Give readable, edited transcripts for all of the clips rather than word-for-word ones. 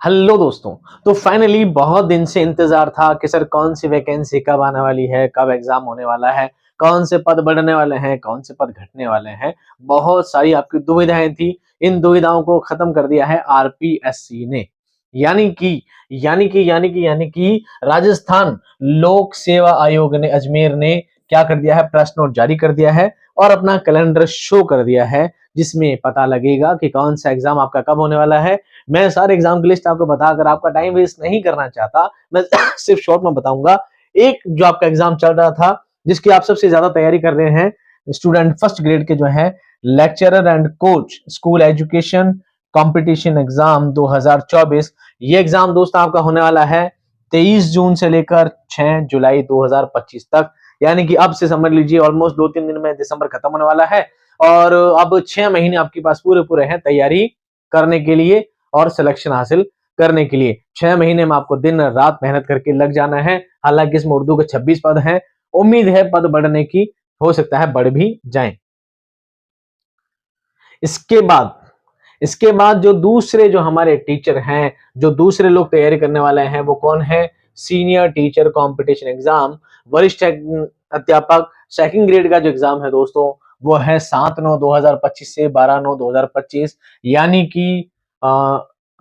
Hello दोस्तों। तो finally बहुत दिन से इंतजार था कि सर कौन सी वैकेंसी कब आने वाली है, कब एग्जाम होने वाला है, कौन से पद बढ़ने वाले हैं, कौन से पद घटने वाले हैं। बहुत सारी आपकी दुविधाएं थी। इन दुविधाओं को खत्म कर दिया है आरपीएससी ने। यानी कि राजस्थान लोक सेवा आयोग ने, अजमेर ने क्या कर दिया है, प्रेस नोट जारी कर दिया है और अपना कैलेंडर शो कर दिया है, जिसमें पता लगेगा कि कौन सा एग्जाम आपका कब होने वाला है। मैं सारे एग्जाम की लिस्ट आपको बताकर आपका टाइम वेस्ट नहीं करना चाहता। मैं सिर्फ शॉर्ट में बताऊंगा। एक जो आपका एग्जाम चल रहा था, जिसकी आप सबसे ज्यादा तैयारी कर रहे हैं, स्टूडेंट फर्स्ट ग्रेड के जो है, lecturer and coach school education competition exam 2024। ये एग्जाम दोस्तों आपका होने वाला है 23 जून से लेकर 6 जुलाई 2025 तक। यानी कि अब से समझ लीजिए ऑलमोस्ट 2-3 दिन में दिसंबर खत्म होने वाला है और अब 6 महीने आपके पास पूरे हैं तैयारी करने के लिए और सिलेक्शन हासिल करने के लिए। 6 महीने में आपको दिन रात मेहनत करके लग जाना है। हालांकि इसमें उर्दू के 26 पद हैं। उम्मीद है पद बढ़ने की, हो सकता है बढ़ भी जाएं। इसके बाद इसके बाद जो हमारे टीचर हैं, जो दूसरे लोग तैयारी करने वाले हैं, वो कौन है? सीनियर टीचर कंपटीशन एग्जाम, वरिष्ठ अध्यापक सेकंड ग्रेड का जो एग्जाम है दोस्तों, वो है 7/9/2025 से 12/9/2025। यानी कि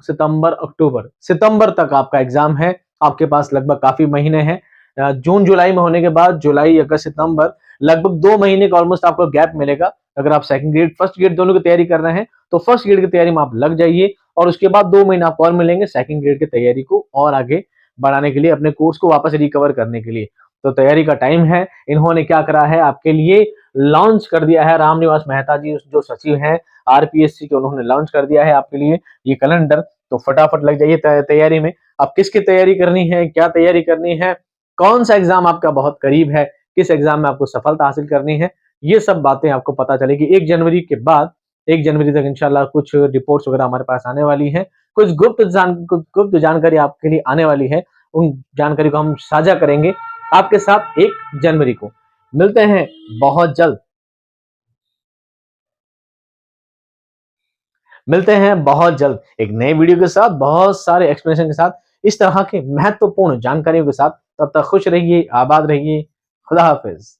सितंबर तक आपका एग्जाम है। आपके पास लगभग काफी महीने हैं। जून जुलाई में होने के बाद जुलाई अगस्त सितंबर, लगभग 2 महीने का ऑलमोस्ट आपको गैप मिलेगा। अगर आप सेकंड ग्रेड फर्स्ट ग्रेड दोनों की तैयारी कर रहे हैं तो फर्स्ट ग्रेड की तैयारी में आप लग जाइए और उसके बाद 2 महीना आपको और मिलेंगे सेकंड ग्रेड की तैयारी को और आगे बढ़ाने के लिए, अपने कोर्स को वापस रिकवर करने के लिए। तो तैयारी का टाइम है। इन्होंने क्या करा है, आपके लिए लॉन्च कर दिया है। रामनिवास मेहता जी जो सचिव हैं आरपीएससी के, उन्होंने लॉन्च कर दिया है आपके लिए ये कैलेंडर। तो फटाफट लग जाइए तैयारी में। अब किसकी तैयारी करनी है, क्या तैयारी करनी है, कौन सा एग्जाम आपका बहुत करीब है, किस एग्जाम में आपको सफलता हासिल करनी है, ये सब बातें आपको पता चलेगी 1 जनवरी के बाद। 1 जनवरी तक इंशाल्लाह कुछ रिपोर्ट्स वगैरह हमारे पास आने वाली हैं। कुछ गुप्त जानकारी आपके लिए आने वाली है। उन जानकारी को हम साझा करेंगे आपके साथ 1 जनवरी को। मिलते हैं बहुत जल्द। एक नए वीडियो के साथ, बहुत सारे एक्सप्लेनेशन के साथ, इस तरह के महत्वपूर्ण जानकारियों के साथ। तब तक खुश रहिए, आबाद रहिए। खुदा हाफिज।